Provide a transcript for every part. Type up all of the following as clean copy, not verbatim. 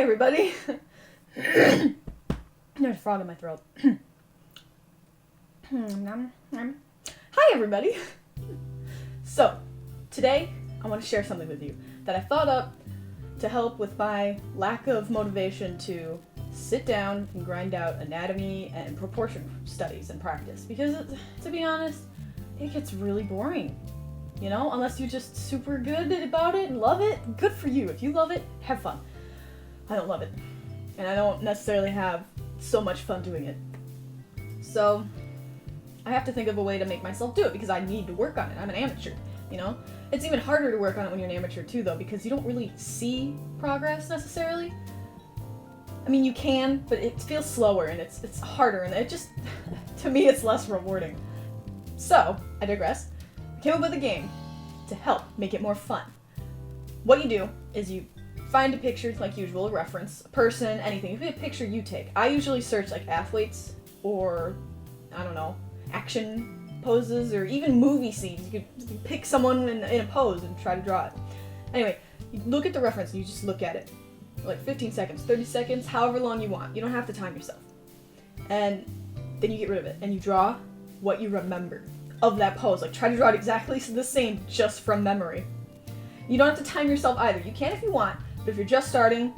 everybody. There's a frog in my throat. Hi everybody. So, today I want to share something with you that I thought up to help with my lack of motivation to sit down and grind out anatomy and proportion studies and practice. Because, to be honest, it gets really boring. You know, unless you're just super good about it and love it, good for you. If you love it, have fun. I don't love it. And I don't necessarily have so much fun doing it. So, I have to think of a way to make myself do it because I need to work on it. I'm an amateur, you know? It's even harder to work on it when you're an amateur too, though, because you don't really see progress necessarily. I mean, you can, but it feels slower and it's harder and it just, to me, it's less rewarding. So, I digress. I came up with a game to help make it more fun. What you do is you find a picture, like usual, a reference, a person, anything. If you have a picture you take. I usually search like athletes or, I don't know, action poses or even movie scenes. You could pick someone in a pose and try to draw it. Anyway, you look at the reference and you just look at it. Like 15 seconds, 30 seconds, however long you want. You don't have to time yourself. And then you get rid of it and you draw what you remember of that pose. Like try to draw it exactly the same just from memory. You don't have to time yourself either. You can if you want, but if you're just starting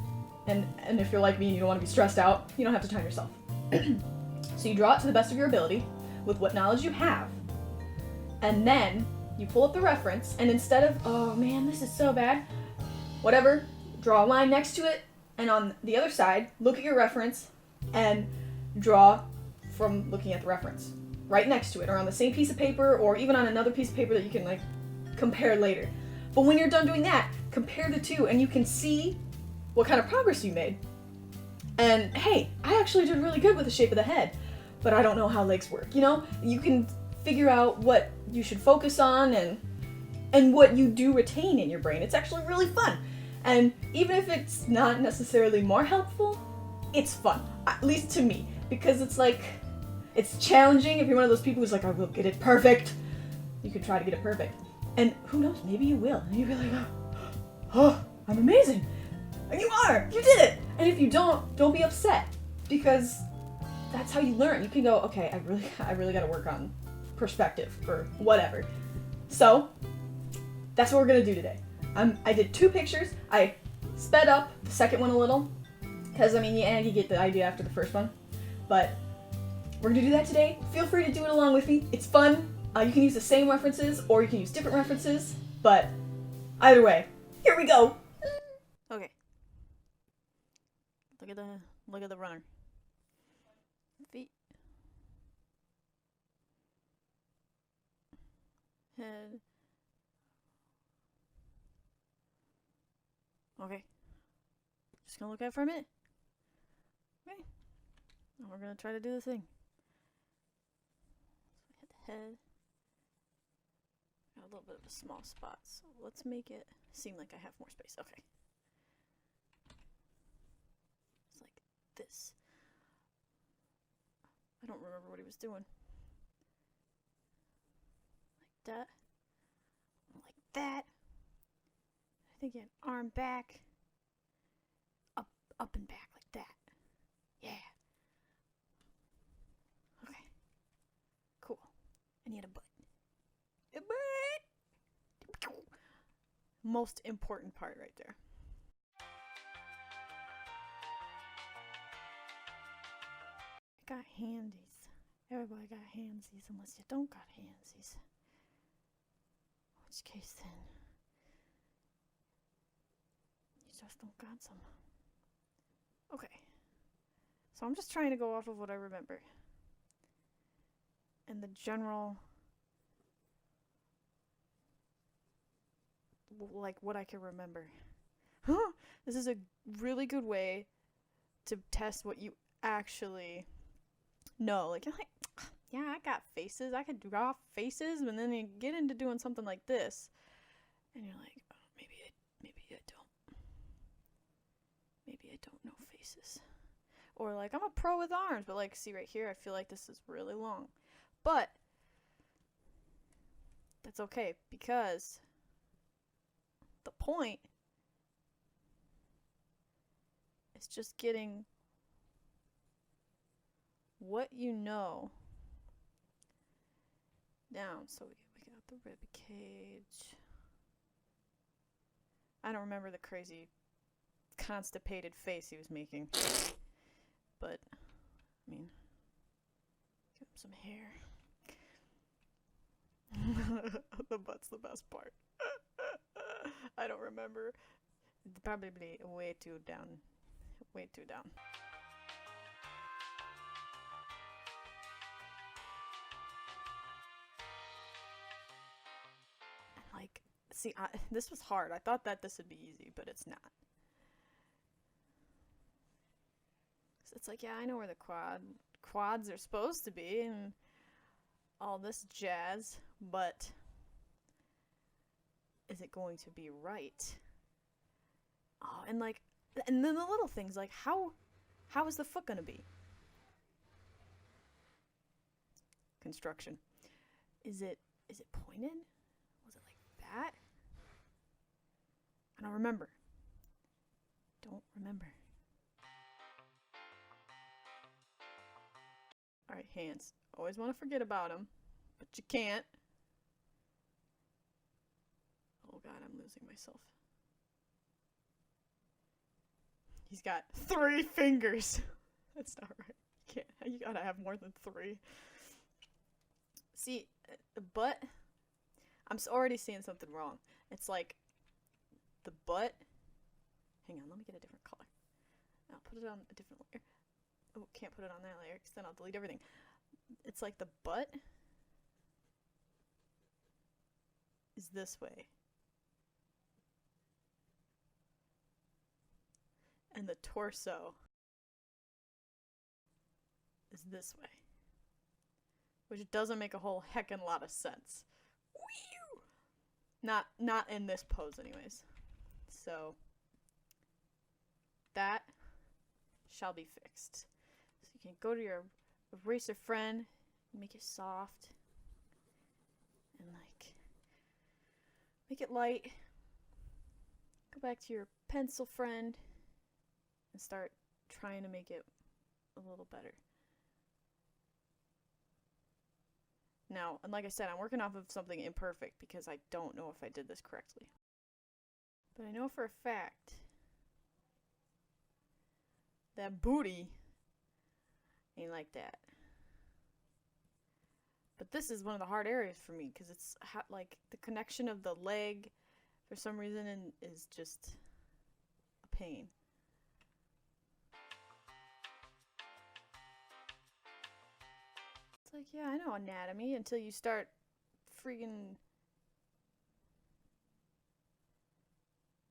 and if you're like me and you don't want to be stressed out, you don't have to time yourself. So you draw it to the best of your ability with what knowledge you have. And then you pull up the reference and instead of, oh man, this is so bad, whatever, draw a line next to it and on the other side, look at your reference and draw from looking at the reference. Right next to it, or on the same piece of paper, or even on another piece of paper that you can like compare later. But when you're done doing that, compare the two and you can see what kind of progress you made. And hey, I actually did really good with the shape of the head, but I don't know how legs work, you know? You can figure out what you should focus on and what you do retain in your brain. It's actually really fun. And even if it's not necessarily more helpful, it's fun, at least to me, because it's like, it's challenging. If you're one of those people who's like, I will get it perfect, you can try to get it perfect. And who knows, maybe you will. And you'll be like, oh, I'm amazing. And you are, you did it. And if you don't be upset because that's how you learn. You can go, okay, I really got to work on perspective or whatever. So that's what we're going to do today. I did 2 pictures. I sped up the second one a little because, I mean, you get the idea after the first one. But we're going to do that today. Feel free to do it along with me. It's fun. You can use the same references or you can use different references. But either way, here we go. Okay. Look at the runner. Feet. Head. Okay. Just gonna look at it for a minute. Okay. And we're gonna try to do the thing. Hit the head. Got a little bit of a small spot, so let's make it seem like I have more space. Okay. It's like this. I don't remember what he was doing. Like that. Like that. I think he had arm back. Up and back like that. Yeah. Okay. Cool. And he had a butt. A butt! Most important part right there. I got handies. Everybody got handsies unless you don't got handsies. In which case then, you just don't got some. Okay. So I'm just trying to go off of what I remember. And the general, like what I can remember. This is a really good way to test what you actually know. Like, you're like, yeah, I got faces. I could draw faces. And then you get into doing something like this. And you're like, oh, maybe I don't. Maybe I don't know faces. Or like, I'm a pro with arms, but like, see right here, I feel like this is really long. But that's okay, because the point is It's just getting what you know down. So we got the rib cage. I don't remember the crazy constipated face he was making. But, I mean, give him some hair. The butt's the best part. I don't remember. Probably way too down. Way too down. Like, see, this was hard. I thought that this would be easy, but it's not. It's like, yeah, I know where the quads are supposed to be and all this jazz, but is it going to be right? Oh, and like, and then the little things, like how is the foot gonna be? Construction. Is it pointed? Was it like that? I don't remember. Don't remember. Alright, hands. Always want to forget about them, but you can't. Oh god, I'm losing myself. He's got 3 fingers. That's not right. You gotta have more than 3. See, the butt, I'm already seeing something wrong. It's like the butt. Hang on, let me get a different color. I'll put it on a different layer. Oh, can't put it on that layer because then I'll delete everything. It's like the butt is this way. And the torso is this way. Which doesn't make a whole heckin' lot of sense. Whew! Not in this pose anyways. So that shall be fixed. So you can go to your eraser friend, make it soft, and like make it light. Go back to your pencil friend and start trying to make it a little better. Now, and like I said, I'm working off of something imperfect because I don't know if I did this correctly. But I know for a fact that booty ain't like that. But this is one of the hard areas for me because it's like the connection of the leg for some reason is just a pain. It's like, yeah, I know anatomy until you start freaking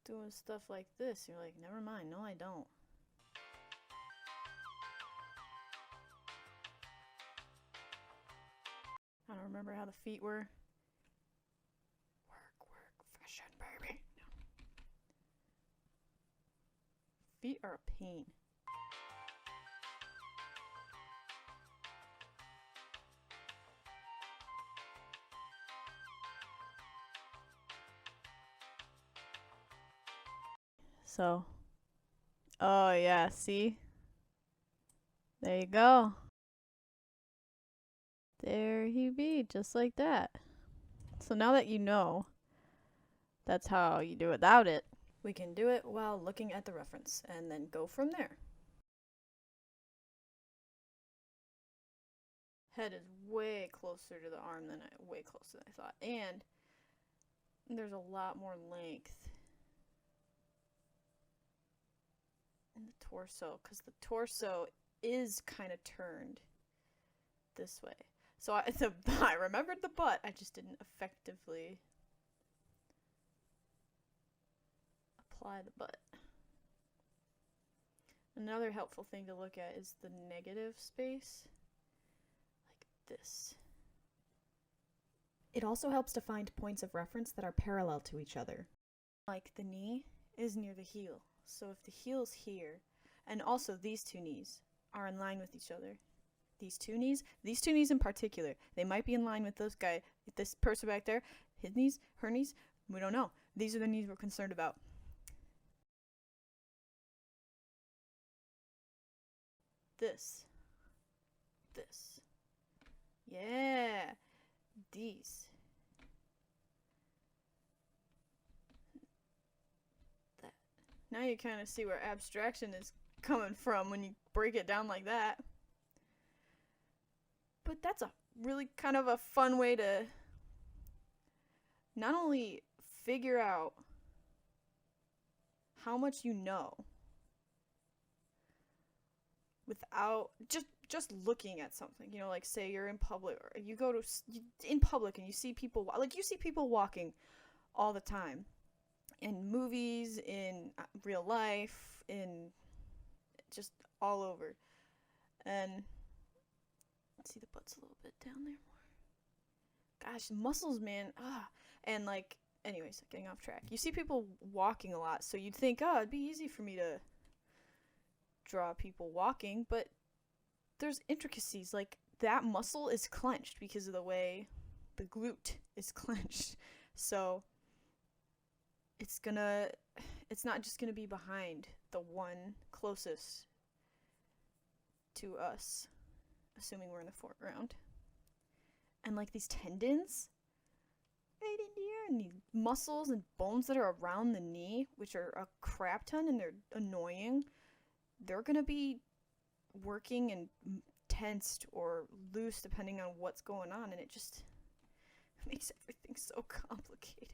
doing stuff like this. You're like, never mind, no I don't. I don't remember how the feet were. Work, fashion, baby. No. Feet are a pain. So, oh yeah, see? There you go. There he be, just like that. So now that you know that's how you do without it, we can do it while looking at the reference and then go from there. Head is way closer to the arm than way closer than I thought. And there's a lot more length in the torso because the torso is kind of turned this way. So I remembered the butt, I just didn't effectively apply the butt. Another helpful thing to look at is the negative space, like this. It also helps to find points of reference that are parallel to each other. Like the knee is near the heel, so if the heel's here, and also these two knees are in line with each other. These two knees in particular, they might be in line with this person back there, his knees, her knees, we don't know. These are the knees we're concerned about. this. Yeah, these. That. Now you kind of see where abstraction is coming from when you break it down like that. But that's a really kind of a fun way to not only figure out how much you know without just looking at something, you know, like say you're in public, or you go to in public and you see people walking all the time in movies, in real life, in just all over. And let's see the butts a little bit down there more. Gosh, muscles, man. And like, anyways, getting off track. You see people walking a lot, so you'd think, oh, it'd be easy for me to draw people walking, but there's intricacies. Like, that muscle is clenched because of the way the glute is clenched. So it's not just gonna be behind the one closest to us, assuming we're in the foreground. And like these tendons right in here, and these muscles and bones that are around the knee, which are a crap ton and they're annoying, they're gonna be working and tensed or loose depending on what's going on, and it just makes everything so complicated.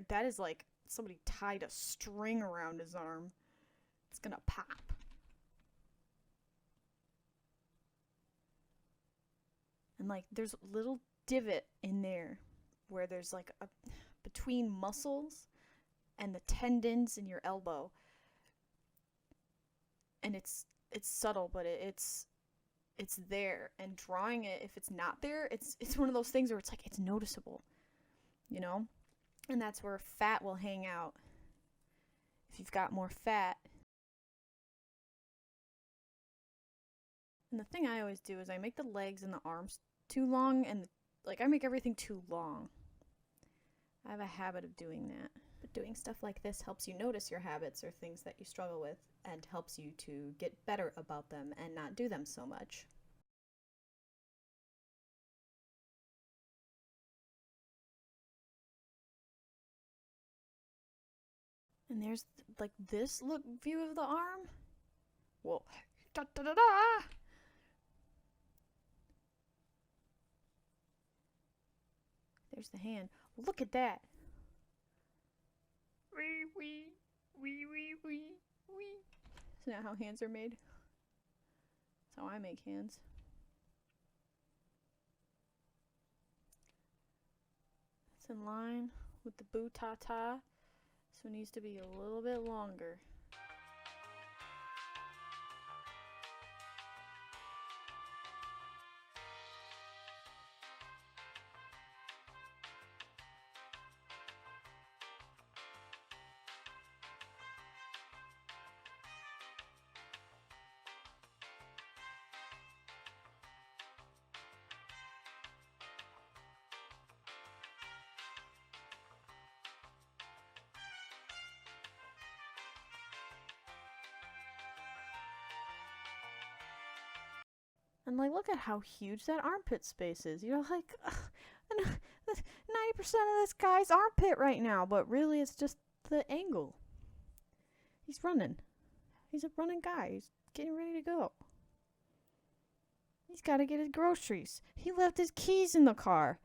That is like somebody tied a string around his arm. It's gonna pop. And like there's a little divot in there where there's like a between muscles and the tendons in your elbow. And it's subtle, but it's there, and drawing it, if it's not there, it's one of those things where it's like it's noticeable, you know? And that's where fat will hang out. If you've got more fat. And the thing I always do is I make the legs and the arms too long, and like I make everything too long. I have a habit of doing that. But doing stuff like this helps you notice your habits or things that you struggle with, and helps you to get better about them and not do them so much. And there's like this look view of the arm. Whoa. Da da da da! There's the hand. Look at that. Wee wee wee wee wee wee. Isn't that how hands are made? That's how I make hands. It's in line with the boo ta ta. So it needs to be a little bit longer. And like, look at how huge that armpit space is. You're like, 90% of this guy's armpit right now, but really it's just the angle. He's running. He's a running guy. He's getting ready to go. He's got to get his groceries. He left his keys in the car.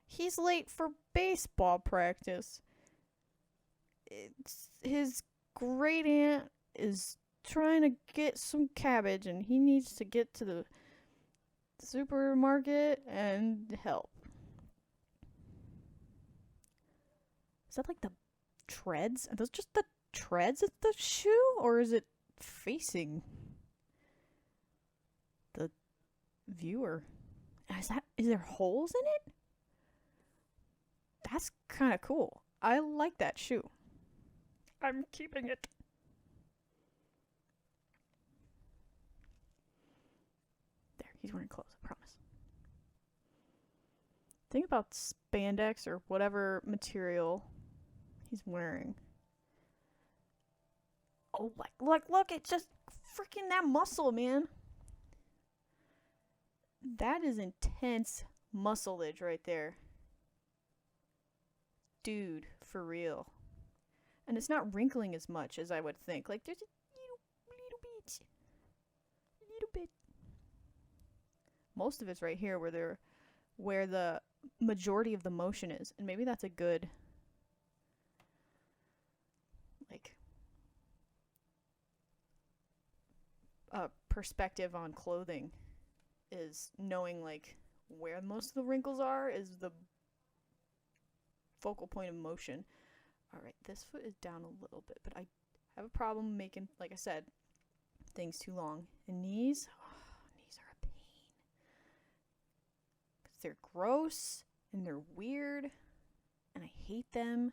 He's late for baseball practice. His great aunt is trying to get some cabbage, and he needs to get to the supermarket and help. Is that like the treads? Are those just the treads of the shoe, or is it facing the viewer? Is there holes in it? That's kind of cool. I like that shoe. I'm keeping it. He's wearing clothes, I promise. Think about spandex or whatever material he's wearing. Oh, look, it's just freaking that muscle, man. That is intense muscleage right there. Dude, for real. And it's not wrinkling as much as I would think. Like, there's a little bit. Most of it's right here where the majority of the motion is. And maybe that's a good, like, perspective on clothing, is knowing, like, where most of the wrinkles are is the focal point of motion. Alright, this foot is down a little bit, but I have a problem making, like I said, things too long. And knees, knees are a pain. Because they're gross, and they're weird, and I hate them.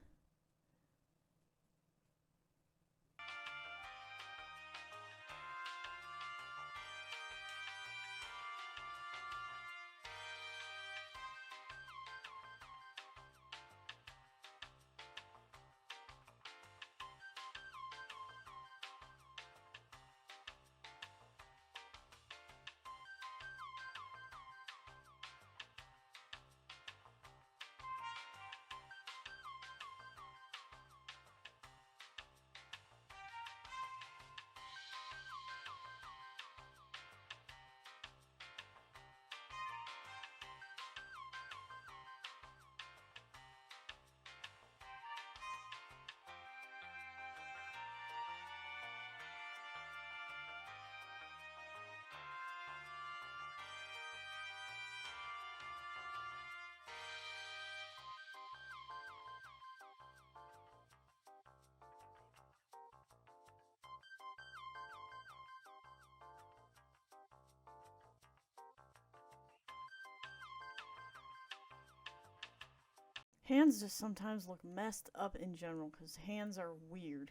Hands just sometimes look messed up in general, because hands are weird.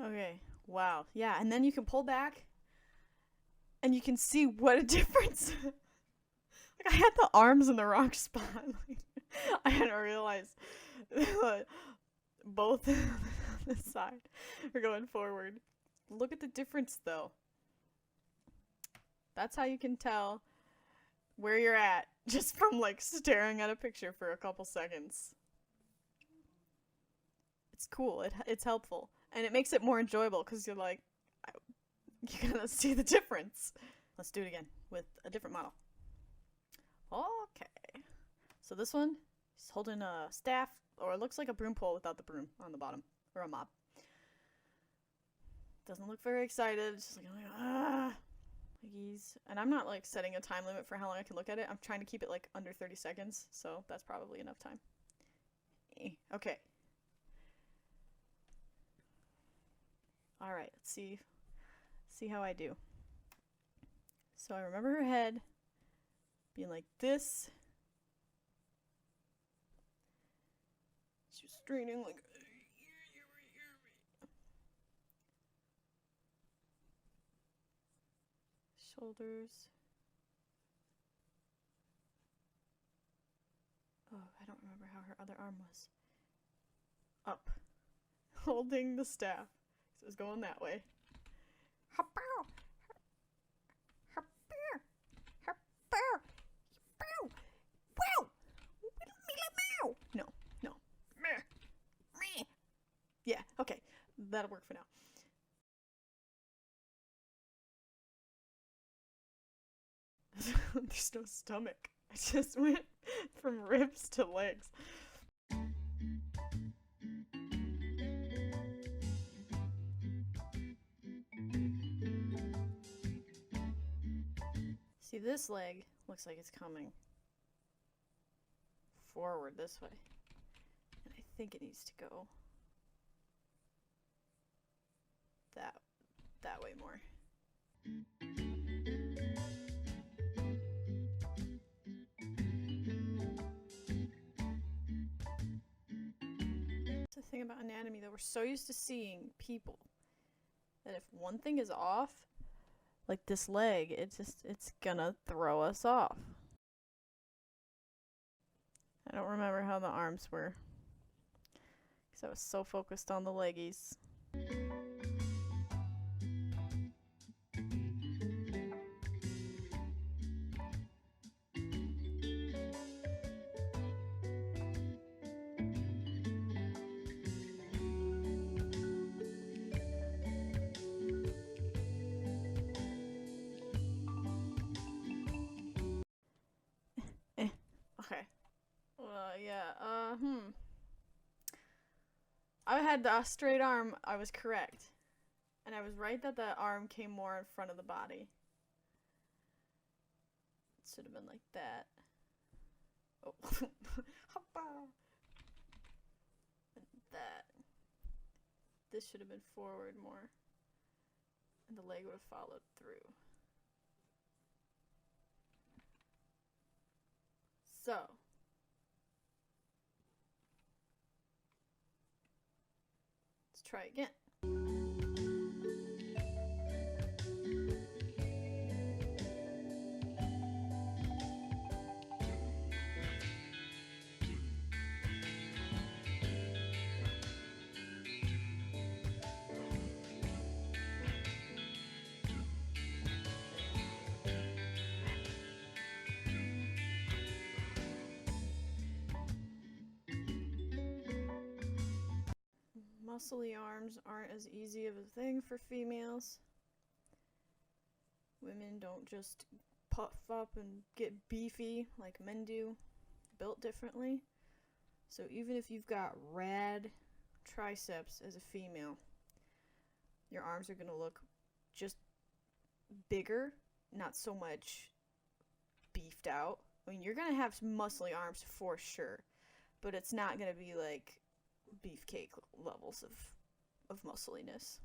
Okay, wow. Yeah, and then you can pull back, and you can see what a difference. Like, I had the arms in the wrong spot. I hadn't realized both on this side are going forward. Look at the difference, though. That's how you can tell where you're at, just from, like, staring at a picture for a couple seconds. It's cool. It's helpful. And it makes it more enjoyable, because you're like, you gotta see the difference. Let's do it again with a different model. Okay. So this one, he's holding a staff, or it looks like a broom pole without the broom on the bottom, or a mop. Doesn't look very excited. It's just like, ah. And I'm not, like, setting a time limit for how long I can look at it. I'm trying to keep it, like, under 30 seconds, so that's probably enough time. Okay. Alright, let's see how I do. So I remember her head being like this. She was straining, like, shoulders. Oh, I don't remember how her other arm was. Up. Holding the staff. So it was going that way. No. Yeah, okay. That'll work for now. There's no stomach. I just went from ribs to legs. See, this leg looks like it's coming forward this way. And I think it needs to go that way more. That's the thing about anatomy, though. We're so used to seeing people that if one thing is off, like this leg, it's gonna throw us off. I don't remember how the arms were, because I was so focused on the leggies. Okay. Yeah, I had the straight arm, I was correct. And I was right that the arm came more in front of the body. It should have been like that. Oh. And that. This should have been forward more. And the leg would have followed through. So. Let's try again. Muscly arms aren't as easy of a thing for females. Women don't just puff up and get beefy like men do, built differently. So even if you've got rad triceps as a female, your arms are gonna look just bigger, not so much beefed out. I mean, you're gonna have some muscly arms for sure, but it's not gonna be like beefcake levels of muscliness.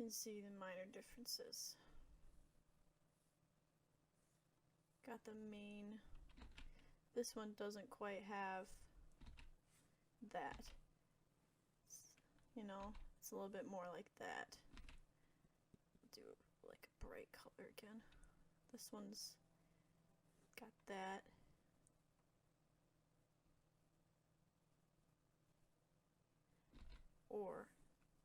You can see the minor differences. Got the main. This one doesn't quite have that. You know, it's a little bit more like that. Do like a bright color again. This one's got that. Or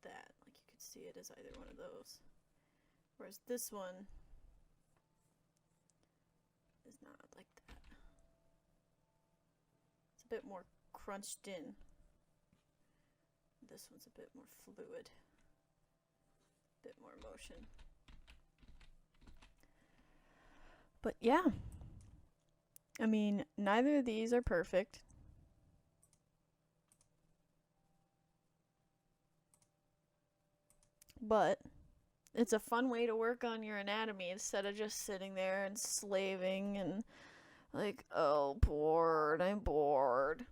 that. Like you could see it as either one of those. Whereas this one is not like that. It's a bit more crunched in. This one's a bit more fluid. A bit more motion. But yeah. I mean, neither of these are perfect. But it's a fun way to work on your anatomy instead of just sitting there and slaving and like, oh, bored, I'm bored.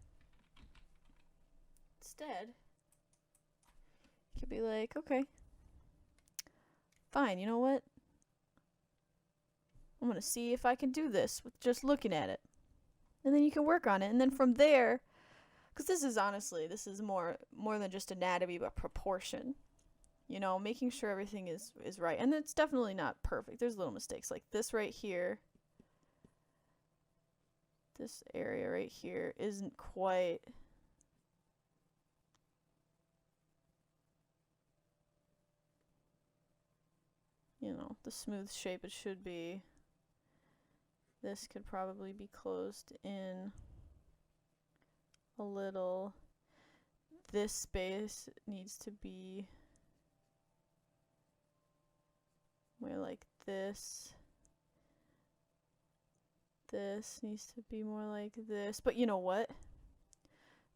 Instead, you could be like, okay, fine, you know what? I'm gonna see if I can do this with just looking at it. And then you can work on it. And then from there, because this is more than just anatomy, but proportion. You know, making sure everything is right. And it's definitely not perfect. There's little mistakes like this right here. This area right here isn't quite... you know, the smooth shape it should be. This could probably be closed in a little. this space needs to be more like this. This needs to be more like this. But you know what?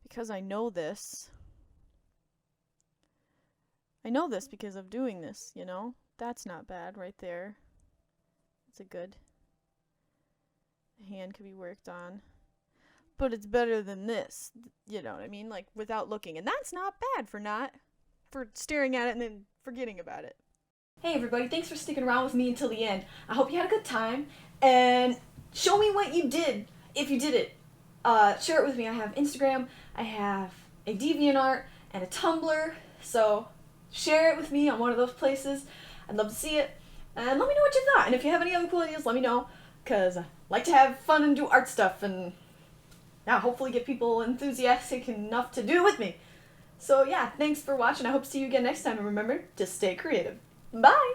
Because I know this because of doing this, you know? That's not bad right there. It's a good. The hand could be worked on. But it's better than this, you know what I mean? Like, without looking. And that's not bad for staring at it and then forgetting about it. Hey everybody, thanks for sticking around with me until the end. I hope you had a good time, and show me what you did, if you did it. Share it with me. I have Instagram, I have a DeviantArt, and a Tumblr, so share it with me on one of those places. I'd love to see it, and let me know what you thought. And if you have any other cool ideas, let me know, because I like to have fun and do art stuff, and yeah, hopefully get people enthusiastic enough to do it with me. So yeah, thanks for watching. I hope to see you again next time, and remember to stay creative. Bye!